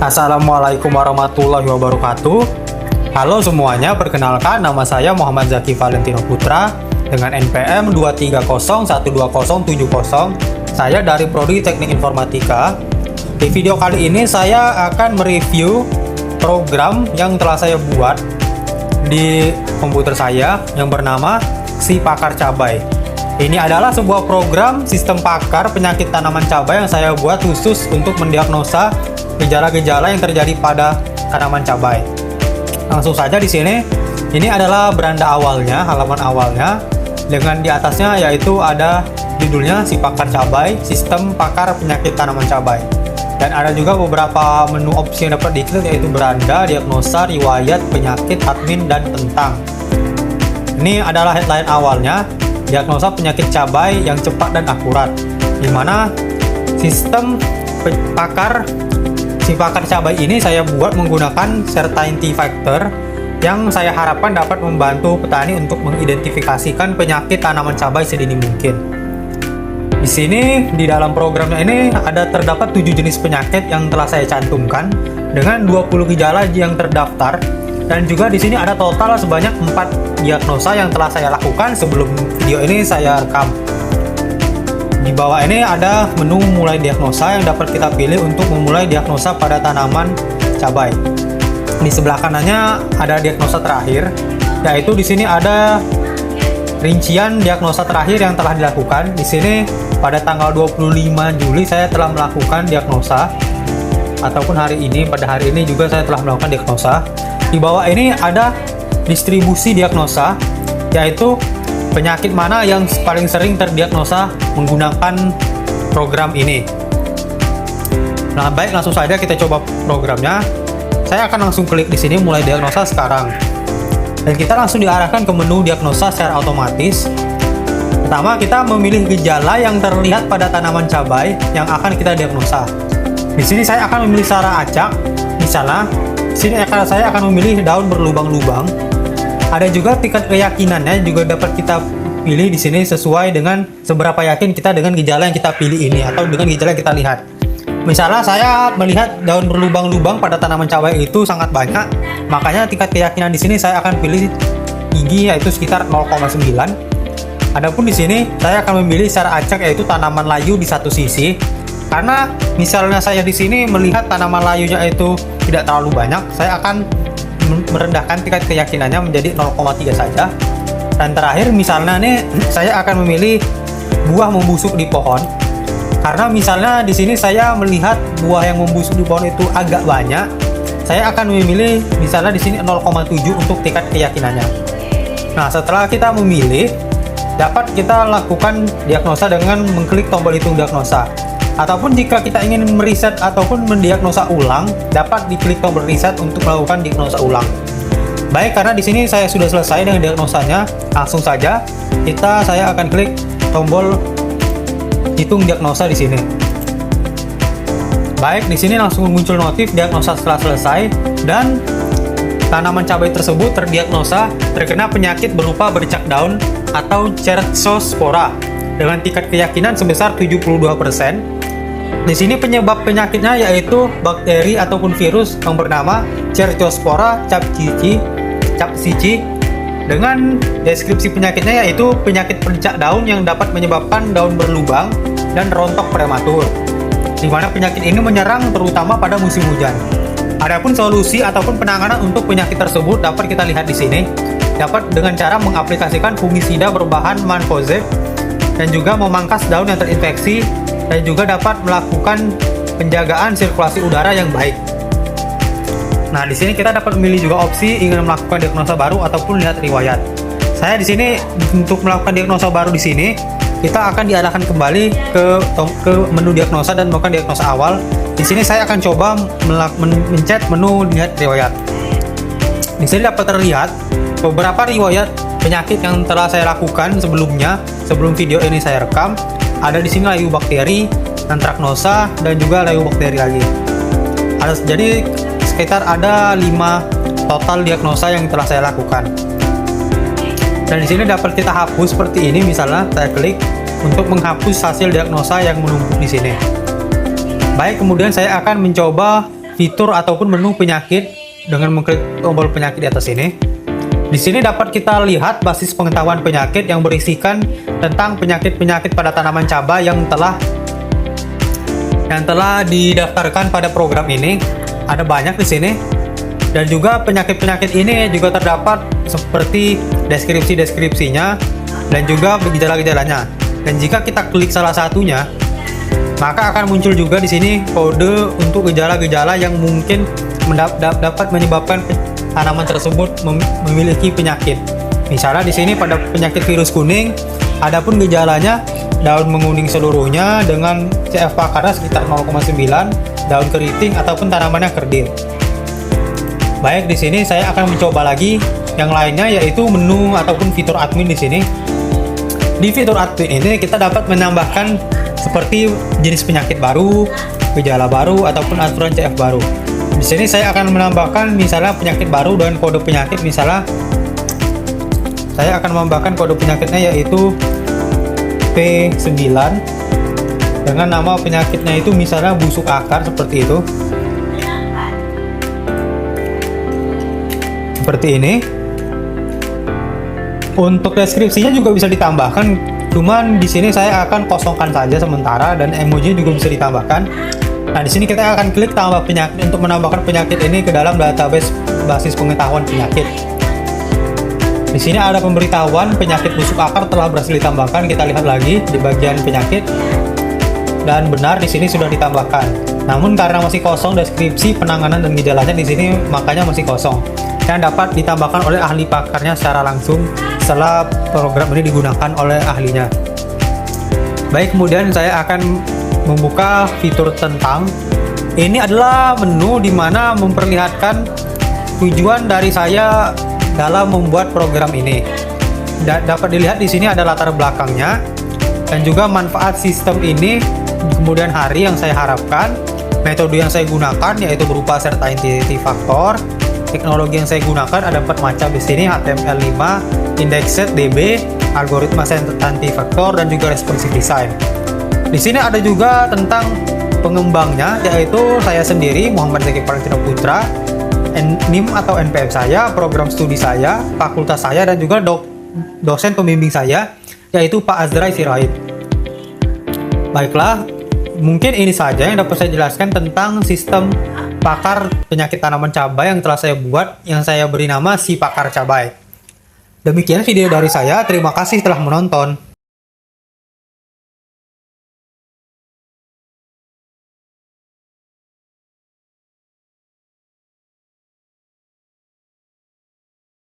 Assalamualaikum warahmatullahi wabarakatuh. Halo semuanya, perkenalkan nama saya Muhammad Zaki Valentino Putra dengan NPM 2301207. Saya dari Prodi Teknik Informatika. Di video kali ini saya akan mereview program yang telah saya buat di komputer saya yang bernama Si Pakar Cabai. Ini adalah sebuah program sistem pakar penyakit tanaman cabai yang saya buat khusus untuk mendiagnosa gejala-gejala yang terjadi pada tanaman cabai. Langsung saja di sini, ini adalah beranda awalnya, halaman awalnya, dengan di atasnya yaitu ada judulnya Si Pakar Cabai, Sistem Pakar Penyakit Tanaman Cabai. Dan ada juga beberapa menu opsi yang dapat diklik yaitu beranda, diagnosa, riwayat, penyakit, admin, dan tentang. Ini adalah headline awalnya, diagnosa penyakit cabai yang cepat dan akurat, di mana sistem Si Pakar Cabai ini saya buat menggunakan Certainty Factor yang saya harapkan dapat membantu petani untuk mengidentifikasikan penyakit tanaman cabai sedini mungkin. Di sini di dalam programnya ini terdapat 7 jenis penyakit yang telah saya cantumkan dengan 20 gejala yang terdaftar, dan juga di sini ada total sebanyak 4 diagnosa yang telah saya lakukan sebelum video ini saya rekam. Di bawah ini ada menu mulai diagnosa yang dapat kita pilih untuk memulai diagnosa pada tanaman cabai. Di sebelah kanannya ada diagnosa terakhir, yaitu di sini ada rincian diagnosa terakhir yang telah dilakukan. Di sini pada tanggal 25 Juli saya telah melakukan diagnosa, ataupun pada hari ini juga saya telah melakukan diagnosa. Di bawah ini ada distribusi diagnosa, yaitu penyakit mana yang paling sering terdiagnosa menggunakan program ini. Nah, baik, langsung saja kita coba programnya. Saya akan langsung klik di sini mulai diagnosa sekarang. Dan kita langsung diarahkan ke menu diagnosa secara otomatis. Pertama, kita memilih gejala yang terlihat pada tanaman cabai yang akan kita diagnosa. Di sini saya akan memilih secara acak. Misalnya, di sini saya akan memilih daun berlubang-lubang. Ada juga tingkat keyakinannya juga dapat kita pilih di sini sesuai dengan seberapa yakin kita dengan gejala yang kita pilih ini atau dengan gejala yang kita lihat. Misalnya saya melihat daun berlubang-lubang pada tanaman cabai itu sangat banyak, makanya tingkat keyakinan di sini saya akan pilih tinggi yaitu sekitar 0,9. Adapun di sini saya akan memilih secara acak yaitu tanaman layu di satu sisi. Karena misalnya saya di sini melihat tanaman layunya itu tidak terlalu banyak, saya akan merendahkan tingkat keyakinannya menjadi 0,3 saja. Dan terakhir misalnya nih saya akan memilih buah membusuk di pohon. Karena misalnya di sini saya melihat buah yang membusuk di pohon itu agak banyak, saya akan memilih misalnya di sini 0,7 untuk tingkat keyakinannya. Nah, setelah kita memilih, dapat kita lakukan diagnosa dengan mengklik tombol hitung diagnosa. Ataupun jika kita ingin meriset ataupun mendiagnosa ulang, dapat diklik tombol reset untuk melakukan diagnosa ulang. Baik, karena di sini saya sudah selesai dengan diagnosanya, langsung saja saya akan klik tombol hitung diagnosa di sini. Baik, di sini langsung muncul notif diagnosa setelah selesai dan tanaman cabai tersebut terdiagnosa terkena penyakit berupa bercak daun atau Cercospora dengan tingkat keyakinan sebesar 72%. Di sini penyebab penyakitnya yaitu bakteri ataupun virus yang bernama Cercospora capsici dengan deskripsi penyakitnya yaitu penyakit bercak daun yang dapat menyebabkan daun berlubang dan rontok prematur, di mana penyakit ini menyerang terutama pada musim hujan. Adapun solusi ataupun penanganan untuk penyakit tersebut dapat kita lihat di sini, dapat dengan cara mengaplikasikan fungisida berbahan mancozeb dan juga memangkas daun yang terinfeksi, dan juga dapat melakukan penjagaan sirkulasi udara yang baik. Nah, di sini kita dapat memilih juga opsi ingin melakukan diagnosa baru ataupun lihat riwayat. Saya di sini untuk melakukan diagnosa baru di sini, kita akan diarahkan kembali ke menu diagnosa dan melakukan diagnosa awal. Di sini saya akan coba mencet menu lihat riwayat. Di sini dapat terlihat beberapa riwayat penyakit yang telah saya lakukan sebelum video ini saya rekam. Ada di sini layu bakteri, antraknosa, dan juga layu bakteri lagi. Jadi sekitar ada 5 total diagnosa yang telah saya lakukan. Dan di sini dapat kita hapus seperti ini, misalnya saya klik untuk menghapus hasil diagnosa yang menumpuk di sini. Baik, kemudian saya akan mencoba fitur ataupun menu penyakit dengan mengklik tombol penyakit di atas ini. Di sini dapat kita lihat basis pengetahuan penyakit yang berisikan tentang penyakit-penyakit pada tanaman cabai yang telah didaftarkan pada program ini. Ada banyak di sini. Dan juga penyakit-penyakit ini juga terdapat seperti deskripsi-deskripsinya dan juga gejala-gejalanya. Dan jika kita klik salah satunya, maka akan muncul juga di sini kode untuk gejala-gejala yang mungkin dapat menyebabkan tanaman tersebut memiliki penyakit. Misalnya di sini pada penyakit virus kuning, adapun gejalanya daun menguning seluruhnya dengan CF pakarnya sekitar 0,9, daun keriting ataupun tanamannya kerdil. Baik, di sini saya akan mencoba lagi yang lainnya, yaitu menu ataupun fitur admin di sini. Di fitur admin ini kita dapat menambahkan seperti jenis penyakit baru, gejala baru ataupun aturan CF baru. Di sini saya akan menambahkan misalnya penyakit baru dan kode penyakit. Misalnya saya akan menambahkan kode penyakitnya yaitu P9 dengan nama penyakitnya itu misalnya busuk akar, seperti itu. Seperti ini. Untuk deskripsinya juga bisa ditambahkan, cuman di sini saya akan kosongkan saja sementara, dan emoji juga bisa ditambahkan. Nah, di sini kita akan klik tambah penyakit untuk menambahkan penyakit ini ke dalam database basis pengetahuan penyakit. Di sini ada pemberitahuan penyakit busuk akar telah berhasil ditambahkan. Kita lihat lagi di bagian penyakit, dan benar di sini sudah ditambahkan. Namun karena masih kosong deskripsi penanganan dan gejalanya di sini, makanya masih kosong. Dan dapat ditambahkan oleh ahli pakarnya secara langsung setelah program ini digunakan oleh ahlinya. Baik, kemudian saya akan membuka fitur tentang. Ini adalah menu di mana memperlihatkan tujuan dari saya dalam membuat program ini. Dapat dilihat di sini ada latar belakangnya dan juga manfaat sistem ini, kemudian hari yang saya harapkan, metode yang saya gunakan yaitu berupa certainty factor. Teknologi yang saya gunakan ada 4 macam di sini: HTML5, indexed DB, algoritma certainty factor, dan juga responsive design. Di sini ada juga tentang pengembangnya, yaitu saya sendiri, Muhammad Zaki Valentino Putra, NIM atau NPM saya, program studi saya, fakultas saya, dan juga dosen pembimbing saya, yaitu Pak Azrai Sirait. Baiklah, mungkin ini saja yang dapat saya jelaskan tentang sistem pakar penyakit tanaman cabai yang telah saya buat, yang saya beri nama Si Pakar Cabai. Demikian video dari saya, terima kasih telah menonton.